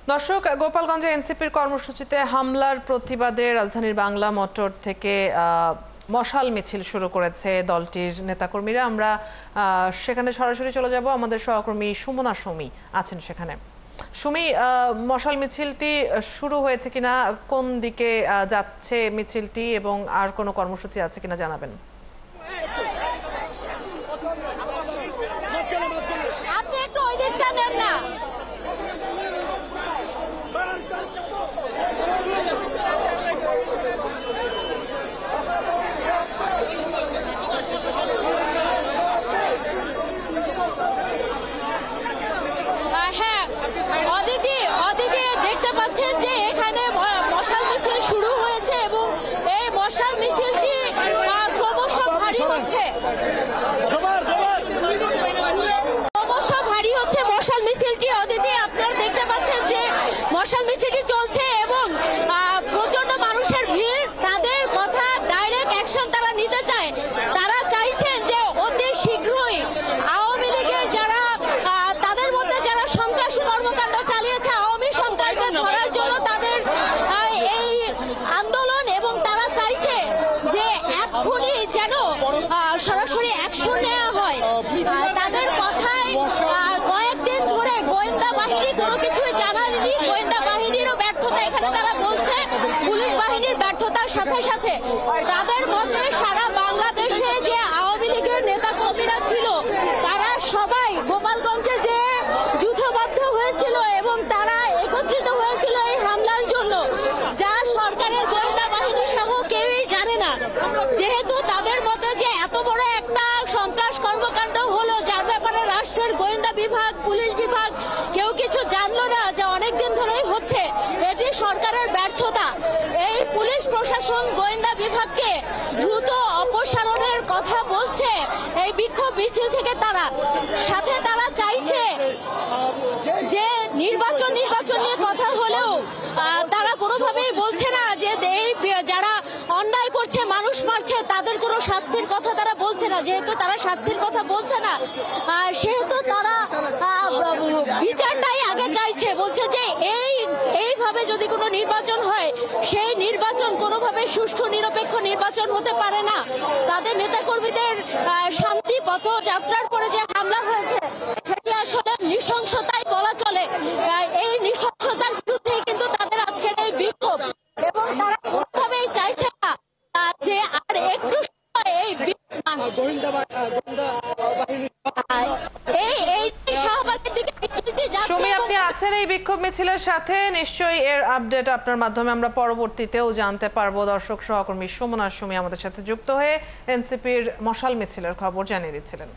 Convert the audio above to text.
দর্শক, গোপালগঞ্জে এনসিপির কর্মসূচিতে হামলার প্রতিবাদে রাজধানীর বাংলা মোটর থেকে মশাল মিছিল শুরু করেছে দলটির নেতাকর্মীরা। আমরা সেখানে সরাসরি চলে যাব। আমাদের সহকর্মী সুমনা সুমি আছেন সেখানে। সুমি, মশাল মিছিলটি শুরু হয়েছে কিনা, কোন দিকে যাচ্ছে মিছিলটি এবং আর কোনো কর্মসূচি আছে কিনা জানাবেন। আপনি একটু ওই দিকটা নেন না। হ্যাঁ অদিতি দেখতে পাচ্ছেন যে এখানে মশাল মিছিল শুরু হয়েছে এবং এই মশাল মিছিলটি ক্রমশ ভারী হচ্ছে। মশাল মিছিলটি অদিতি আপনারা দেখতে পাচ্ছেন যে মশাল মিছিলটি চলছে এবং প্রচন্ড মানুষের ভিড়। তাদের কথা ডাইরেক্ট অ্যাকশন তারা নিতে চায়। তারা চাইছেন যে অতি শীঘ্রই আওয়ামী লীগের যারা তাদের মধ্যে যারা সন্ত্রাসী কর্মকাণ্ড চালিয়েছে, আওয়ামী সন্ত্রাসীদের ধরার জন্য তাদের এই আন্দোলন, এবং তারা চাইছে যে এক্ষুনি যেন সরাসরি অ্যাকশন নেওয়া হয়। তাদের কথায় কয়েকদিন ধরে গোয়েন্দা বাহিনী কোনো কিছুই জানায়নি, গোয়েন্দা বাহিনীরও ব্যর্থতা এখানে তারা বলছে, পুলিশ বাহিনীর ব্যর্থতার সাথে সাথে তাদের মধ্যে সারা বাংলাদেশে যে আওয়ামী লীগের নেতা কর্মীরা ছিল তারা সবাই গোপালগঞ্জে যে যুদ্ধবদ্ধ হয়েছিল এবং তারা একত্রিত হয়েছিল এই হামলার জন্য, যা সরকারের গোয়েন্দা বাহিনী সহ কেউই জানে না। যেহেতু তাদের মধ্যে যে এত বড় একটা সন্ত্রাস কর্মকাণ্ড হলো, যার ব্যাপারে রাষ্ট্রের গোয়েন্দা বিভাগ, পুলিশ বিভাগ কেউ কিছু জানলো না, যে অনেকদিন ধরেই হচ্ছে, এটি সরকারের ব্যর্থতা। এই পুলিশ প্রশাসন গোয়েন্দা বিভাগকে দ্রুত অপসারণের কথা বলছে এই বিক্ষোভ মিছিল থেকে। তারা সাথে তারা চাইছে যে নির্বাচন নিয়ে কথা হলেও তারা কোনোভাবেই বলছে না যে এই যারা অন্যায় করছে, মানুষ মারছে, তাদের কোনো শাস্তির কথা তারা বলছে না। যেহেতু তারা শাস্তির কথা বলছে না, সেহেতু তারা বিচারটাই আগে চাইছে। বলছে যে এইভাবে যদি কোনো নির্বাচন হয়, সেই নির্বাচন কোনোভাবে সুষ্ঠু নিরপেক্ষ নির্বাচন হতে পারে না। তাদের নেতাকর্মীদের শান্তি পথযাত্রার পরে যে হামলা হয়েছে সেটি আসলে নৃশংসতাই বলা চলে। এই নৃশংসতার বিরুদ্ধেই কিন্তু তাদের আজকের এই বিক্ষোভ, এবং তারা কোনোভাবেই চাইছে না যে আর একটু সময় এই সুমি, আপনি আছেন এই বিক্ষোভ মিছিলের সাথে, নিশ্চয়ই এর আপডেট আপনার মাধ্যমে আমরা পরবর্তীতেও জানতে পারবো। দর্শক, সহকর্মী সুমনা সুমি আমাদের সাথে যুক্ত হয়ে এনসিপির মশাল মিছিলের খবর জানিয়ে দিচ্ছিলেন।